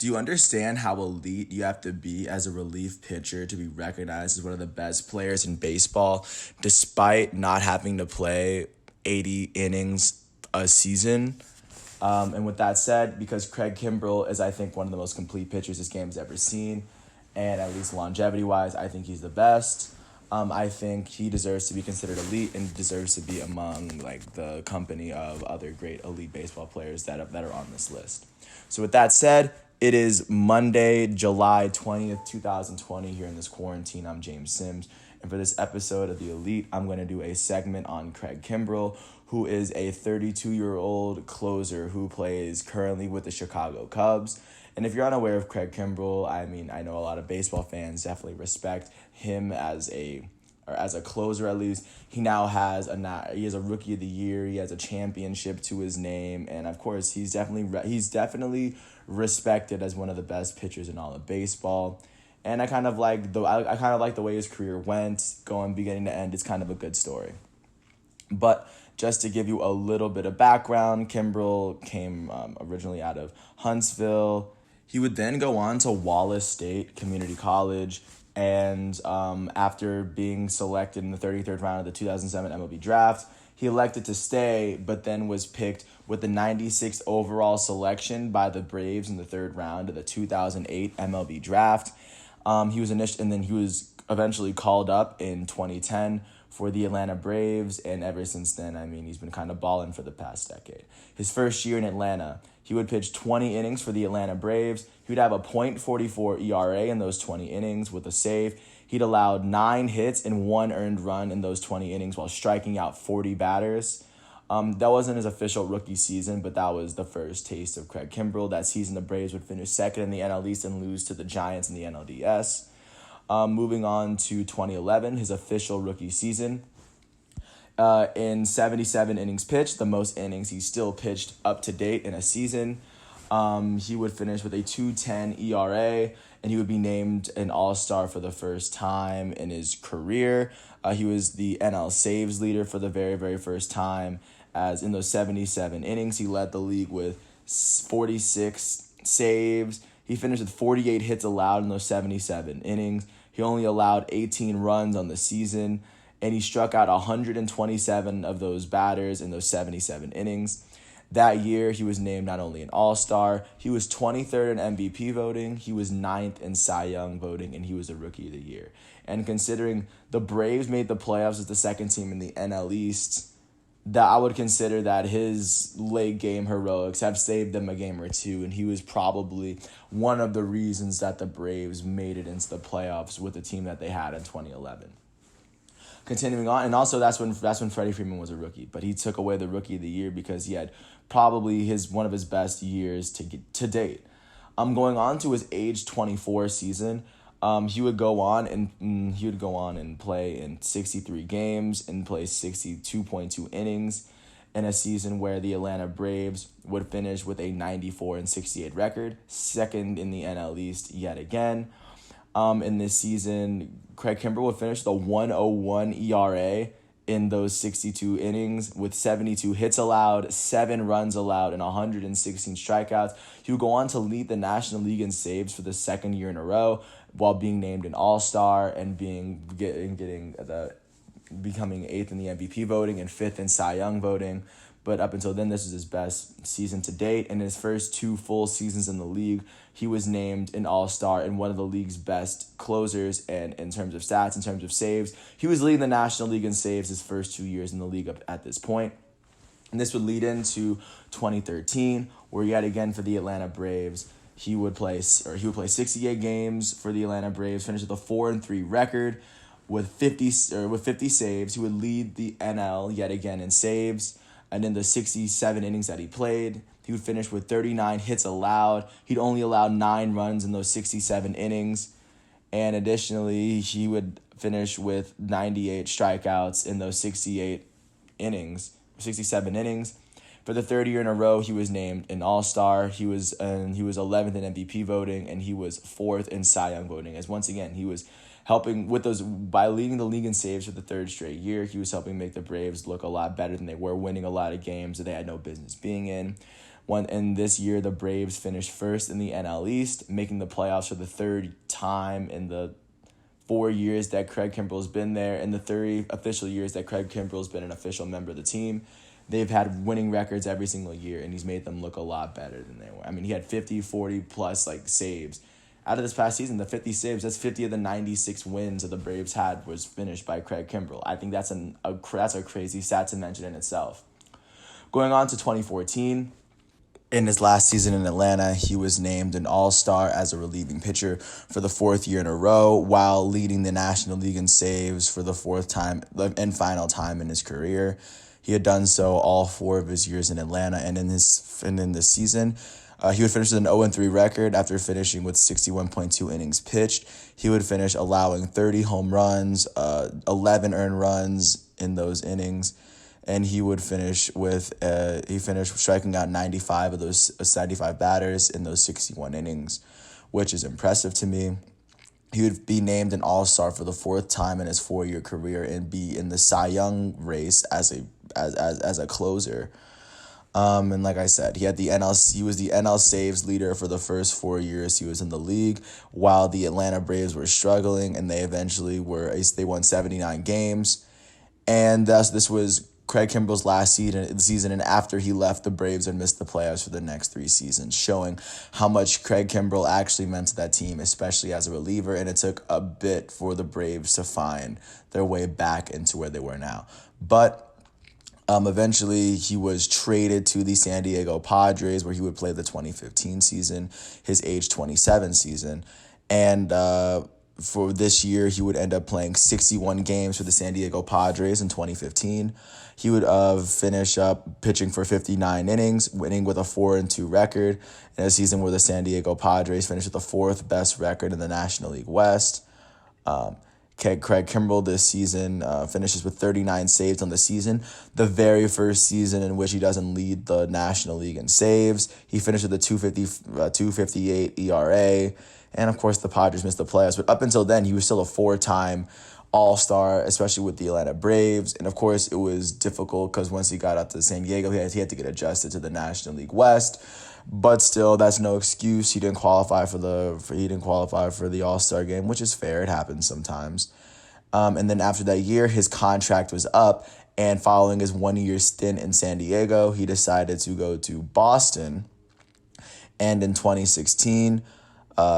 Do you understand how elite you have to be as a relief pitcher to be recognized as one of the best players in baseball, despite not having to play 80 innings a season? And with that said, because Craig Kimbrel is, I think, one of the most complete pitchers this game's ever seen, and at least longevity-wise, I think he's the best. I think he deserves to be considered elite and deserves to be among the company of other great elite baseball players that are on this list. So with that said, it is Monday, July 20th, 2020 here in this quarantine. I'm James Sims. And for this episode of The Elite, I'm going to do a segment on Craig Kimbrel, who is a 32-year-old closer who plays currently with the Chicago Cubs. And if you're unaware of Craig Kimbrel, I mean, I know a lot of baseball fans definitely respect him as a closer at least. He now has a Rookie of the Year. He has a championship to his name, and of course, he's definitely respected as one of the best pitchers in all of baseball. And I kind of like the way his career went, going beginning to end. It's kind of a good story. But just to give you a little bit of background, Kimbrel came originally out of Huntsville. He would then go on to Wallace State Community College, and after being selected in the 33rd round of the 2007 MLB draft, he elected to stay, but then was picked with the 96th overall selection by the Braves in the third round of the 2008 MLB draft. He was eventually called up in 2010 for the Atlanta Braves, and ever since then, I mean, he's been kind of balling for the past decade. His first year in Atlanta, he would pitch 20 innings for the Atlanta Braves. He would have a .44 ERA in those 20 innings with a save. He'd allowed 9 hits and 1 earned run in those 20 innings while striking out 40 batters. That wasn't his official rookie season, but that was the first taste of Craig Kimbrel. That season, the Braves would finish second in the NL East and lose to the Giants in the NLDS. Moving on to 2011, his official rookie season. In 77 innings pitched, the most innings he still pitched up to date in a season. He would finish with a 2.10 ERA, and he would be named an All-Star for the first time in his career. He was the NL saves leader for the very, very first time, as in those 77 innings, he led the league with 46 saves. He finished with 48 hits allowed in those 77 innings. He only allowed 18 runs on the season, and he struck out 127 of those batters in those 77 innings. That year, he was named not only an All-Star, he was 23rd in MVP voting, he was 9th in Cy Young voting, and he was a Rookie of the Year. And considering the Braves made the playoffs as the second team in the NL East, that I would consider that his late game heroics have saved them a game or two, and he was probably one of the reasons that the Braves made it into the playoffs with the team that they had in 2011. Continuing on, and also that's when Freddie Freeman was a rookie, but he took away the Rookie of the Year because he had probably one of his best years to date. Going on to his age 24 season. He would go on and play in 63 games and play 62.2 innings in a season where the Atlanta Braves would finish with a 94-68 record, second in the NL East yet again. In this season, Craig Kimbrel would finish the 1.01 ERA in those 62 innings with 72 hits allowed, 7 runs allowed, and 116 strikeouts. He would go on to lead the National League in saves for the second year in a row, while being named an All-Star and becoming 8th in the MVP voting and 5th in Cy Young voting. But up until then, this was his best season to date. In his first 2 full seasons in the league, he was named an All-Star and one of the league's best closers. And in terms of stats, in terms of saves, he was leading the National League in saves his first 2 years in the league up at this point. And this would lead into 2013, where yet again for the Atlanta Braves, he would play 68 games for the Atlanta Braves, finish with a 4-3 record with 50 saves. He would lead the NL yet again in saves. And in the 67 innings that he played, he would finish with 39 hits allowed. He'd only allowed 9 runs in those 67 innings. And additionally, he would finish with 98 strikeouts in those 67 innings. For the third year in a row, he was named an All-Star. He was 11th in MVP voting, and he was 4th in Cy Young voting. As once again, he was helping with those by leading the league in saves for the third straight year. He was helping make the Braves look a lot better than they were, winning a lot of games that they had no business being in. And this year, the Braves finished first in the NL East, making the playoffs for the third time in the 4 years that Craig Kimbrel's been there, and the 30 official years that Craig Kimbrel's been an official member of the team. They've had winning records every single year, and he's made them look a lot better than they were. I mean, he had 50, 40 plus saves. Out of this past season, the 50 saves, that's 50 of the 96 wins that the Braves had was finished by Craig Kimbrel. I think that's a crazy stat to mention in itself. Going on to 2014, in his last season in Atlanta, he was named an All-Star as a relieving pitcher for the fourth year in a row, while leading the National League in saves for the fourth time and final time in his career. He had done so all 4 of his years in Atlanta, and in this season, he would finish with an 0-3 record after finishing with 61.2 innings pitched. He would finish allowing 30 home runs, 11 earned runs in those innings, and he would finish he finished striking out 95 of those 75 batters in those 61 innings, which is impressive to me. He would be named an All-Star for the 4th time in his 4-year career and be in the Cy Young race as a closer. And like I said, he was the NL saves leader for the first 4 years he was in the league, while the Atlanta Braves were struggling, and they won 79 games. And thus this was Craig Kimbrel's last season, and after he left, the Braves had missed the playoffs for the next 3 seasons, showing how much Craig Kimbrel actually meant to that team, especially as a reliever, and it took a bit for the Braves to find their way back into where they were now. But eventually, he was traded to the San Diego Padres, where he would play the 2015 season, his age 27 season, and for this year, he would end up playing 61 games for the San Diego Padres in 2015. He would finish up pitching for 59 innings, winning with a 4-2 record in a season where the San Diego Padres finished with the 4th best record in the National League West. Craig Kimbrel this season finishes with 39 saves on the season, the very first season in which he doesn't lead the National League in saves. He finished with a 2.58 ERA. And, of course, the Padres missed the playoffs. But up until then, he was still a 4-time All-Star, especially with the Atlanta Braves. And, of course, it was difficult because once he got out to San Diego, he had to get adjusted to the National League West. But still, that's no excuse. He didn't qualify for the All-Star game, which is fair. It happens sometimes. And then after that year, his contract was up. And following his 1-year stint in San Diego, he decided to go to Boston. And in 2016...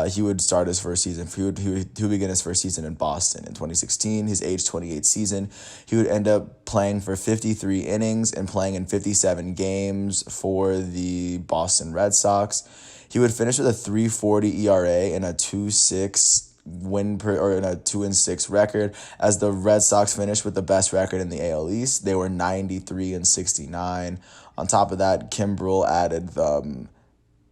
he would start his first season. He would begin his first season in Boston. In 2016, his age 28 season, he would end up playing for 53 innings and playing in 57 games for the Boston Red Sox. He would finish with a 3.40 ERA and a 2.6 in a 2-6 record, as the Red Sox finished with the best record in the AL East. They were 93-69. On top of that, Kimbrel added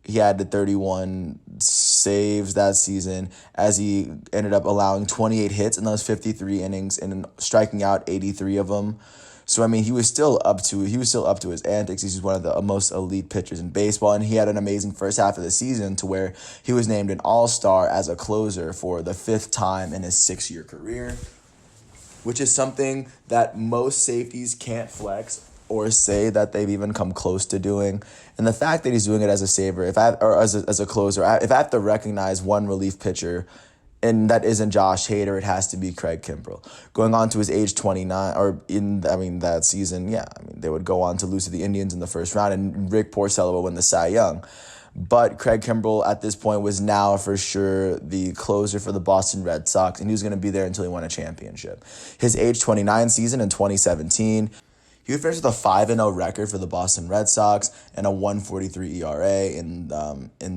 He added 31 saves that season, as he ended up allowing 28 hits in those 53 innings and striking out 83 of them. So, I mean, he was still up to his antics. He's one of the most elite pitchers in baseball, and he had an amazing first half of the season to where he was named an All-Star as a closer for the 5th time in his 6-year career, which is something that most safeties can't flex or say that they've even come close to doing. And the fact that he's doing it as a saver, as a closer, if I have to recognize one relief pitcher, and that isn't Josh Hader, it has to be Craig Kimbrel. Going on to his age 29, that season, they would go on to lose to the Indians in the first round, and Rick Porcello would win the Cy Young. But Craig Kimbrel at this point was now for sure the closer for the Boston Red Sox, and he was going to be there until he won a championship. His age 29 season in 2017, he would finish with a 5-0 record for the Boston Red Sox and a 1.43 ERA in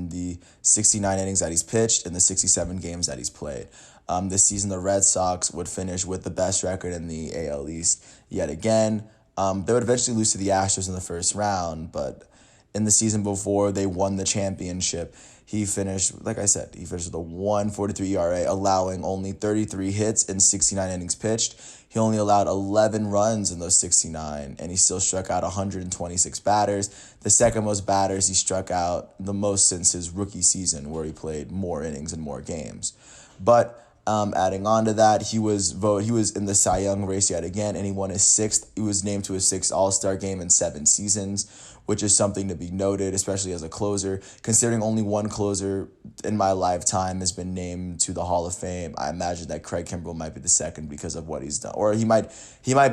the 69 innings that he's pitched and the 67 games that he's played. This season, the Red Sox would finish with the best record in the AL East yet again. They would eventually lose to the Astros in the first round, but in the season before they won the championship, he finished with a 1.43 ERA, allowing only 33 hits in 69 innings pitched. He only allowed 11 runs in those 69, and he still struck out 126 batters, the second most batters he struck out the most since his rookie season, where he played more innings and more games. But Adding on to that, he was in the Cy Young race yet again, and he won his sixth. He was named to his sixth All-Star game in 7 seasons, which is something to be noted, especially as a closer. Considering only one closer in my lifetime has been named to the Hall of Fame, I imagine that Craig Kimbrel might be the second because of what he's done, or he might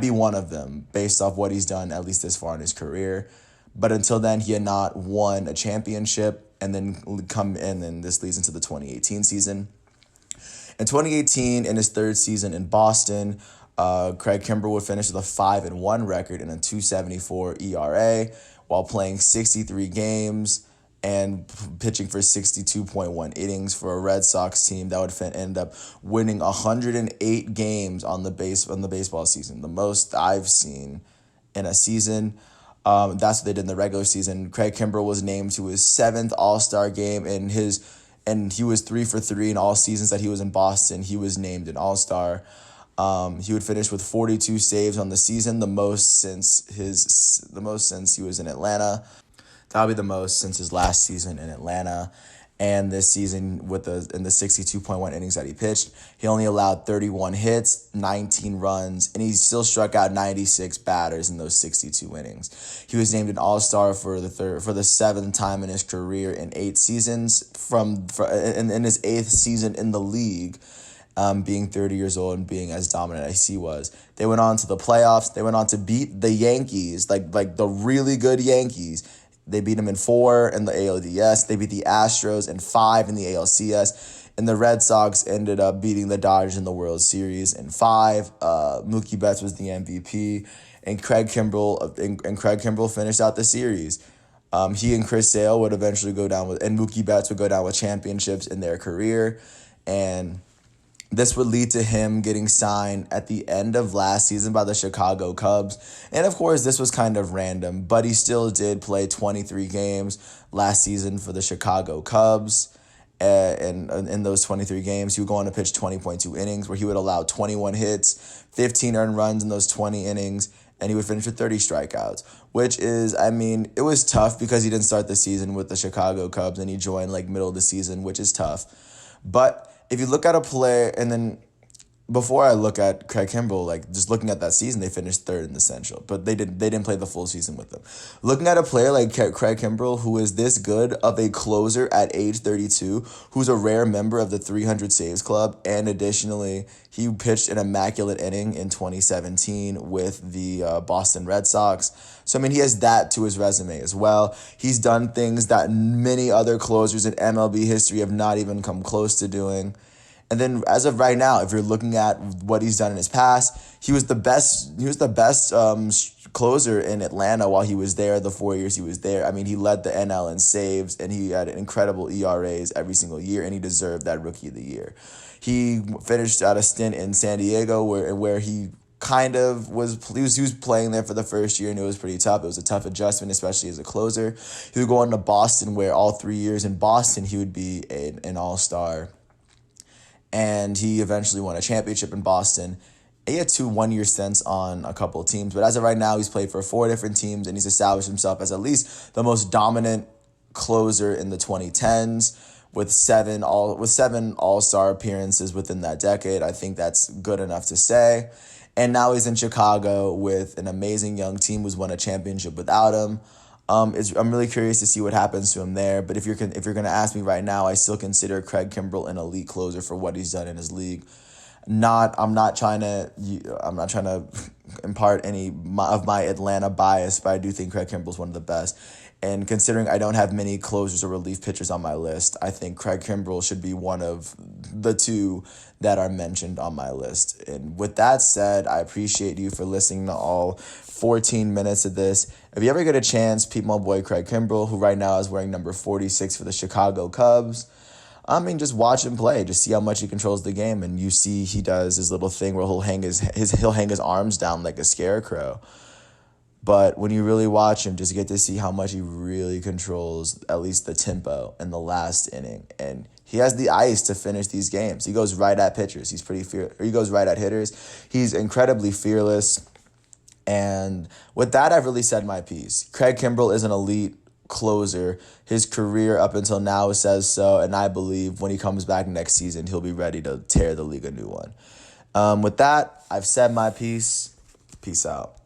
be one of them based off what he's done at least this far in his career. But until then, he had not won a championship, and then this leads into the 2018 season. In 2018, in his third season in Boston, Craig Kimbrel would finish with a 5-1 record and a 2.74 ERA while playing 63 games and pitching for 62.1 innings for a Red Sox team that would end up winning 108 games on the baseball season, the most I've seen in a season. That's what they did in the regular season. Craig Kimbrel was named to his 7th All-Star game and he was 3 for 3 in all seasons that he was in Boston. He was named an All-Star. He would finish with 42 saves on the season, the most since he was in Atlanta. That'll be the most since his last season in Atlanta. And this season, in the 62.1 innings that he pitched, he only allowed 31 hits, 19 runs, and he still struck out 96 batters in those 62 innings. He was named an All-Star for the 7th time in his career in 8 seasons. In his 8th season in the league, being 30 years old and being as dominant as he was. They went on to the playoffs. They went on to beat the Yankees, like the really good Yankees. They beat them in 4 in the ALDS. They beat the Astros in 5 in the ALCS. And the Red Sox ended up beating the Dodgers in the World Series in 5. Mookie Betts was the MVP. And Craig Kimbrel finished out the series. He and Chris Sale would eventually go down and Mookie Betts would go down with championships in their career. And this would lead to him getting signed at the end of last season by the Chicago Cubs. And of course, this was kind of random, but he still did play 23 games last season for the Chicago Cubs. And in those 23 games, he would go on to pitch 20.2 innings where he would allow 21 hits, 15 earned runs in those 20 innings, and he would finish with 30 strikeouts, which is, it was tough because he didn't start the season with the Chicago Cubs and he joined middle of the season, which is tough. But if you look at a player, and then before I look at Craig Kimbrel, just looking at that season, they finished 3rd in the Central, but they didn't play the full season with them. Looking at a player like Craig Kimbrel, who is this good of a closer at age 32, who's a rare member of the 300 Saves Club, and additionally, he pitched an immaculate inning in 2017 with the Boston Red Sox. So, he has that to his resume as well. He's done things that many other closers in MLB history have not even come close to doing. And then as of right now, if you're looking at what he's done in his past, he was the best closer in Atlanta while he was there, the 4 years he was there. He led the NL in saves, and he had incredible ERAs every single year, and he deserved that Rookie of the Year. He finished out a stint in San Diego where he kind of was playing there for the first year, and it was pretty tough. It was a tough adjustment, especially as a closer. He would go on to Boston, where all 3 years in Boston, he would be an all-star. And he eventually won a championship in Boston. He had 2 one-year stints on a couple of teams, but as of right now, he's played for 4 different teams, and he's established himself as at least the most dominant closer in the 2010s with 7 all-star appearances within that decade. I think that's good enough to say. And now he's in Chicago with an amazing young team who's won a championship without him. I'm really curious to see what happens to him there. But if you're gonna ask me right now, I still consider Craig Kimbrel an elite closer for what he's done in his league. I'm not trying to impart any of my Atlanta bias, but I do think Craig Kimbrel is one of the best. And considering I don't have many closers or relief pitchers on my list, I think Craig Kimbrel should be one of the 2 that are mentioned on my list. And with that said, I appreciate you for listening to all 14 minutes of this. If you ever get a chance, peep my boy Craig Kimbrel, who right now is wearing number 46 for the Chicago Cubs. Just watch him play. Just see how much he controls the game, and you see he does his little thing where he'll hang his arms down like a scarecrow. But when you really watch him, just get to see how much he really controls at least the tempo in the last inning. And he has the ice to finish these games. He goes right at pitchers. He goes right at hitters. He's incredibly fearless. And with that, I've really said my piece. Craig Kimbrel is an elite closer. His career up until now says so, and I believe when he comes back next season, he'll be ready to tear the league a new one. With that, I've said my piece. Peace out.